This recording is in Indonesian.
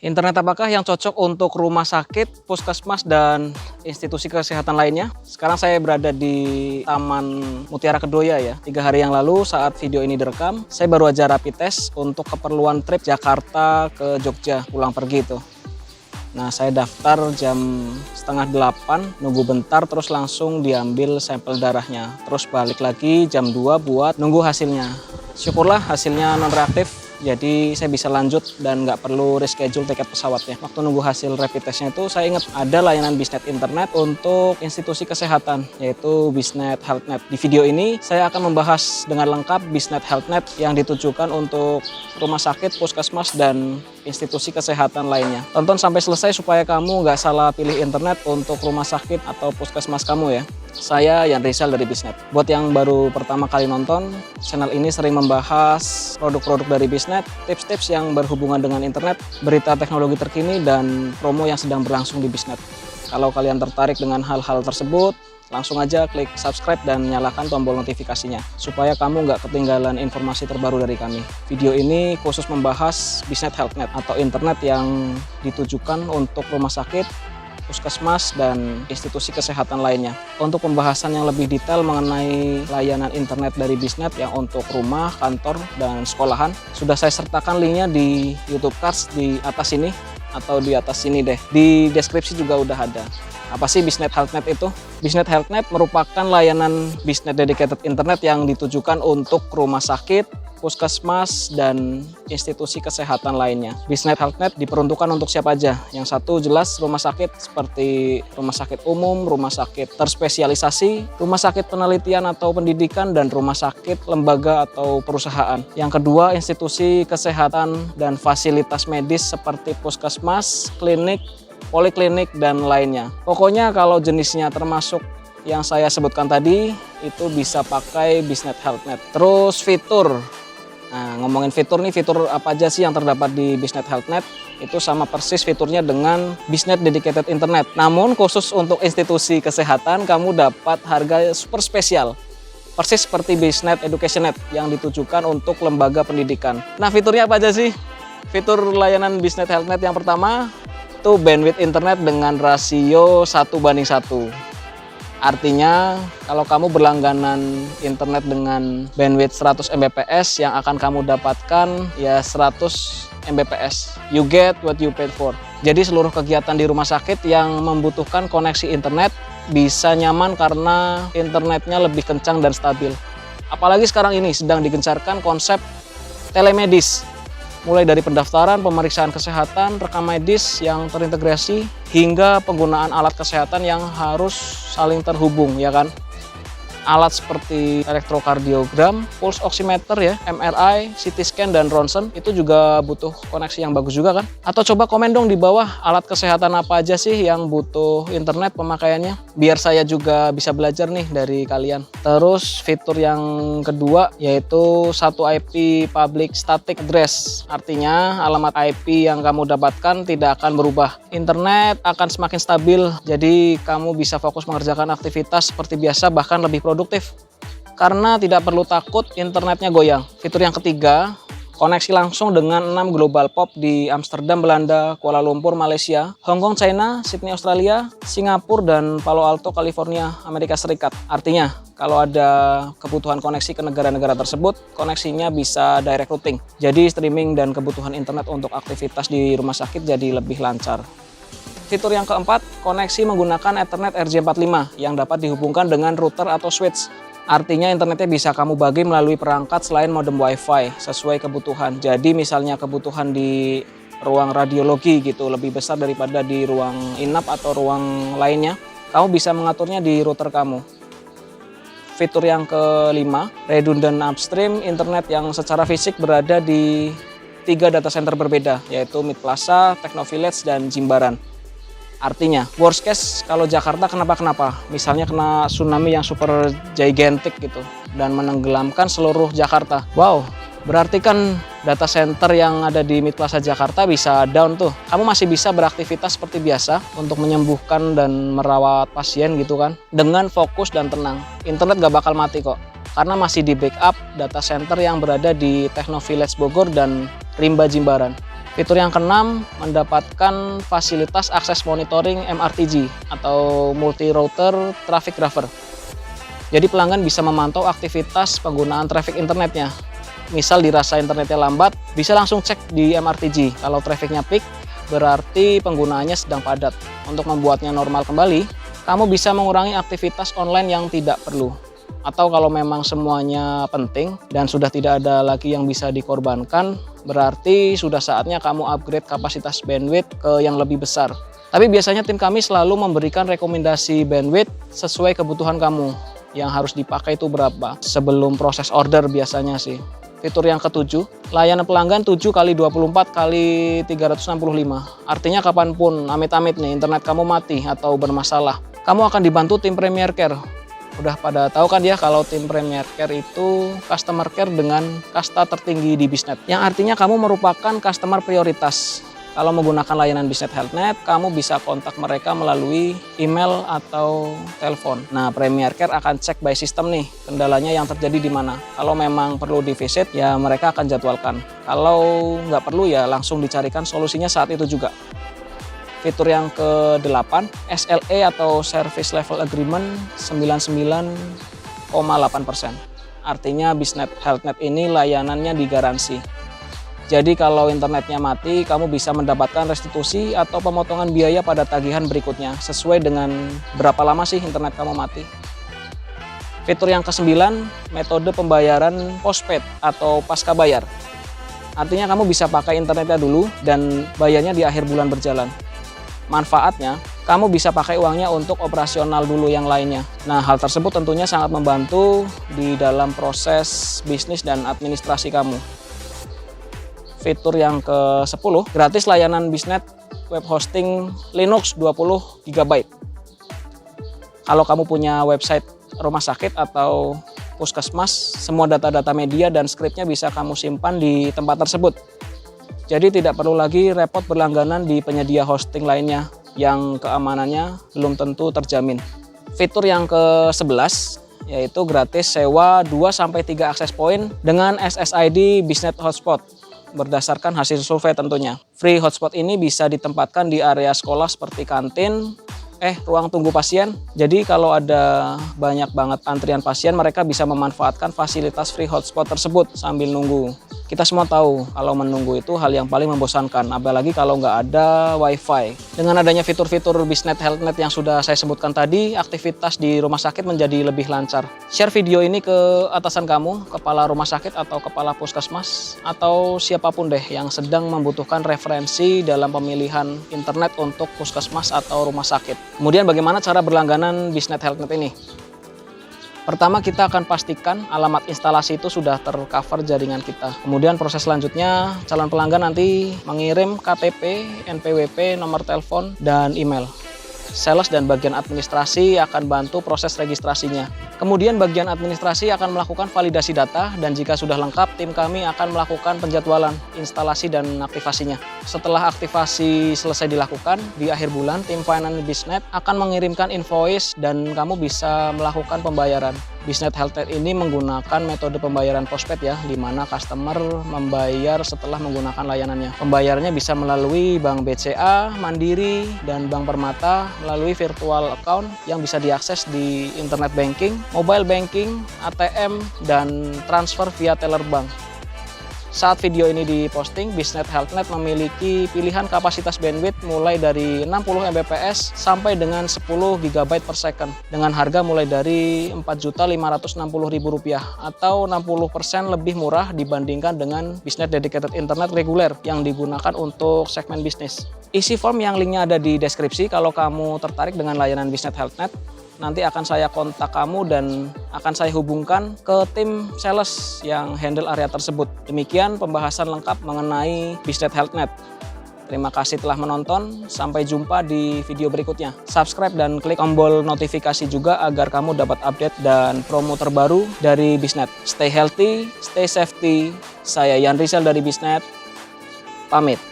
Internet apakah yang cocok untuk rumah sakit, puskesmas, dan institusi kesehatan lainnya? Sekarang saya berada di Taman Mutiara Kedoya ya. 3 hari yang lalu saat video ini direkam, saya baru aja rapid test untuk keperluan trip Jakarta ke Jogja, pulang pergi itu. Nah, saya daftar jam setengah 8, nunggu bentar terus langsung diambil sampel darahnya. Terus balik lagi jam 2 buat nunggu hasilnya. Syukurlah hasilnya non-reaktif, jadi saya bisa lanjut dan nggak perlu reschedule tiket pesawatnya. Waktu nunggu hasil rapid testnya itu saya ingat ada layanan Bisnet Internet untuk institusi kesehatan, yaitu Bisnet HealthNet. Di video ini saya akan membahas dengan lengkap Bisnet HealthNet yang ditujukan untuk rumah sakit, puskesmas, dan institusi kesehatan lainnya. Tonton sampai selesai supaya kamu nggak salah pilih internet untuk rumah sakit atau puskesmas kamu ya. Saya Yan Rizal dari Bisnet. Buat yang baru pertama kali nonton, channel ini sering membahas produk-produk dari Bisnet, tips-tips yang berhubungan dengan internet, berita teknologi terkini, dan promo yang sedang berlangsung di Bisnet. Kalau kalian tertarik dengan hal-hal tersebut, langsung aja klik subscribe dan nyalakan tombol notifikasinya supaya kamu nggak ketinggalan informasi terbaru dari kami. Video ini khusus membahas Bisnet HealthNet atau internet yang ditujukan untuk rumah sakit, puskesmas, dan institusi kesehatan lainnya. Untuk pembahasan yang lebih detail mengenai layanan internet dari Bisnet yang untuk rumah, kantor, dan sekolahan, sudah saya sertakan linknya di YouTube Cards di atas sini atau di atas sini deh. Di deskripsi juga udah ada. Apa sih Bisnet HealthNet itu? Bisnet HealthNet merupakan layanan Bisnet dedicated internet yang ditujukan untuk rumah sakit, puskesmas, dan institusi kesehatan lainnya. Bisnet HealthNet diperuntukkan untuk siapa aja? Yang satu jelas rumah sakit seperti rumah sakit umum, rumah sakit terspesialisasi, rumah sakit penelitian atau pendidikan, dan rumah sakit lembaga atau perusahaan. Yang kedua institusi kesehatan dan fasilitas medis seperti puskesmas, klinik, poliklinik, dan lainnya. Pokoknya kalau jenisnya termasuk yang saya sebutkan tadi, itu bisa pakai Bisnet HealthNet. Terus fitur. Nah, ngomongin fitur nih, fitur apa aja sih yang terdapat di Bisnet HealthNet? Itu sama persis fiturnya dengan Bisnet Dedicated Internet. Namun khusus untuk institusi kesehatan, kamu dapat harga super spesial. Persis seperti Bisnet EducationNet yang ditujukan untuk lembaga pendidikan. Nah, fiturnya apa aja sih? Fitur layanan Bisnet HealthNet yang pertama, itu bandwidth internet dengan rasio 1:1. Artinya kalau kamu berlangganan internet dengan bandwidth 100 Mbps, yang akan kamu dapatkan ya 100 Mbps. You get what you paid for. Jadi seluruh kegiatan di rumah sakit yang membutuhkan koneksi internet bisa nyaman karena internetnya lebih kencang dan stabil. Apalagi sekarang ini sedang digencarkan konsep telemedis. Mulai dari pendaftaran, pemeriksaan kesehatan, rekam medis yang terintegrasi, hingga penggunaan alat kesehatan yang harus saling terhubung, ya kan? Alat seperti elektrokardiogram, pulse oximeter ya, MRI, CT scan, dan ronsen itu juga butuh koneksi yang bagus juga kan? Atau coba komen dong di bawah alat kesehatan apa aja sih yang butuh internet pemakaiannya, biar saya juga bisa belajar nih dari kalian. Terus fitur yang kedua yaitu satu IP public static address. Artinya alamat IP yang kamu dapatkan tidak akan berubah. Internet akan semakin stabil, jadi kamu bisa fokus mengerjakan aktivitas seperti biasa, bahkan lebih produktif karena tidak perlu takut internetnya goyang. Fitur yang ketiga, koneksi langsung dengan 6 global pop di Amsterdam, Belanda, Kuala Lumpur, Malaysia, Hong Kong, China, Sydney, Australia, Singapura, dan Palo Alto, California, Amerika Serikat. Artinya kalau ada kebutuhan koneksi ke negara-negara tersebut, koneksinya bisa direct routing. Jadi streaming dan kebutuhan internet untuk aktivitas di rumah sakit jadi lebih lancar. Fitur yang keempat, koneksi menggunakan Ethernet RJ45 yang dapat dihubungkan dengan router atau switch. Artinya internetnya bisa kamu bagi melalui perangkat selain modem WiFi sesuai kebutuhan. Jadi misalnya kebutuhan di ruang radiologi gitu lebih besar daripada di ruang inap atau ruang lainnya, kamu bisa mengaturnya di router kamu. Fitur yang kelima, redundant upstream internet yang secara fisik berada di 3 data center berbeda, yaitu Mid Plaza, Techno Village, dan Jimbaran. Artinya, worst case kalau Jakarta kenapa-kenapa, misalnya kena tsunami yang super gigantic gitu, dan menenggelamkan seluruh Jakarta. Wow, berarti kan data center yang ada di Mid Plaza Jakarta bisa down tuh. Kamu masih bisa beraktivitas seperti biasa untuk menyembuhkan dan merawat pasien gitu kan, dengan fokus dan tenang. Internet gak bakal mati kok, karena masih di backup data center yang berada di Techno Village Bogor dan Rimba Jimbaran. Fitur yang keenam, mendapatkan fasilitas akses monitoring MRTG atau Multi Router Traffic Grapher. Jadi pelanggan bisa memantau aktivitas penggunaan traffic internetnya. Misal dirasa internetnya lambat, bisa langsung cek di MRTG. Kalau trafficnya peak, berarti penggunaannya sedang padat. Untuk membuatnya normal kembali, kamu bisa mengurangi aktivitas online yang tidak perlu. Atau kalau memang semuanya penting dan sudah tidak ada lagi yang bisa dikorbankan, berarti sudah saatnya kamu upgrade kapasitas bandwidth ke yang lebih besar. Tapi biasanya tim kami selalu memberikan rekomendasi bandwidth sesuai kebutuhan kamu. Yang harus dipakai itu berapa sebelum proses order biasanya sih. Fitur yang ketujuh, layanan pelanggan 7x24x365. Artinya kapanpun amit-amit nih internet kamu mati atau bermasalah, kamu akan dibantu tim Premier Care. Udah pada tahu kan ya kalau tim Premier Care itu customer care dengan kasta tertinggi di Biznet. Yang artinya kamu merupakan customer prioritas. Kalau menggunakan layanan Biznet HealthNet, kamu bisa kontak mereka melalui email atau telepon. Nah, Premier Care akan cek by system nih, kendalanya yang terjadi di mana. Kalau memang perlu di visit, ya mereka akan jadwalkan. Kalau nggak perlu, ya langsung dicarikan solusinya saat itu juga. Fitur yang ke-8, SLA atau Service Level Agreement 99,8%. Artinya Biznet HealthNet ini layanannya digaransi. Jadi kalau internetnya mati, kamu bisa mendapatkan restitusi atau pemotongan biaya pada tagihan berikutnya, sesuai dengan berapa lama sih internet kamu mati. Fitur yang ke-9, metode pembayaran postpaid atau pasca bayar. Artinya kamu bisa pakai internetnya dulu dan bayarnya di akhir bulan berjalan. Manfaatnya, kamu bisa pakai uangnya untuk operasional dulu yang lainnya. Nah, hal tersebut tentunya sangat membantu di dalam proses bisnis dan administrasi kamu. Fitur yang ke-10, gratis layanan Biznet web hosting Linux 20 GB. Kalau kamu punya website rumah sakit atau puskesmas, semua data-data media dan skripnya bisa kamu simpan di tempat tersebut. Jadi tidak perlu lagi repot berlangganan di penyedia hosting lainnya yang keamanannya belum tentu terjamin. Fitur yang ke-11 yaitu gratis sewa 2-3 access point dengan SSID Biznet Hotspot berdasarkan hasil survei tentunya. Free hotspot ini bisa ditempatkan di area sekolah seperti kantin, ruang tunggu pasien. Jadi kalau ada banyak banget antrian pasien, mereka bisa memanfaatkan fasilitas free hotspot tersebut sambil nunggu. Kita semua tahu kalau menunggu itu hal yang paling membosankan, apalagi kalau nggak ada wifi. Dengan adanya fitur-fitur Biznet HealthNet yang sudah saya sebutkan tadi, aktivitas di rumah sakit menjadi lebih lancar. Share video ini ke atasan kamu, kepala rumah sakit atau kepala puskesmas, atau siapapun deh yang sedang membutuhkan referensi dalam pemilihan internet untuk puskesmas atau rumah sakit. Kemudian bagaimana cara berlangganan Biznet HealthNet ini? Pertama, kita akan pastikan alamat instalasi itu sudah tercover jaringan kita. Kemudian proses selanjutnya, calon pelanggan nanti mengirim KTP, NPWP, nomor telepon, dan email. Sales dan bagian administrasi akan bantu proses registrasinya. Kemudian bagian administrasi akan melakukan validasi data dan jika sudah lengkap, tim kami akan melakukan penjadwalan, instalasi, dan aktivasinya. Setelah aktivasi selesai dilakukan, di akhir bulan tim Finance Biznet akan mengirimkan invoice dan kamu bisa melakukan pembayaran. Biznet HealthNet ini menggunakan metode pembayaran postpaid ya, di mana customer membayar setelah menggunakan layanannya. Pembayarannya bisa melalui Bank BCA, Mandiri, dan Bank Permata melalui virtual account yang bisa diakses di internet banking, mobile banking, ATM, dan transfer via teller bank. Saat video ini diposting, Biznet HealthNet memiliki pilihan kapasitas bandwidth mulai dari 60 Mbps sampai dengan 10 GB per second dengan harga mulai dari Rp4.560.000 atau 60% lebih murah dibandingkan dengan Biznet Dedicated Internet reguler yang digunakan untuk segmen bisnis. Isi form yang linknya ada di deskripsi kalau kamu tertarik dengan layanan Biznet HealthNet. Nanti akan saya kontak kamu dan akan saya hubungkan ke tim sales yang handle area tersebut. Demikian pembahasan lengkap mengenai Biznet HealthNet. Terima kasih telah menonton, sampai jumpa di video berikutnya. Subscribe dan klik tombol notifikasi juga agar kamu dapat update dan promo terbaru dari Biznet. Stay healthy, stay safety. Saya Yan Rizal dari Biznet, pamit.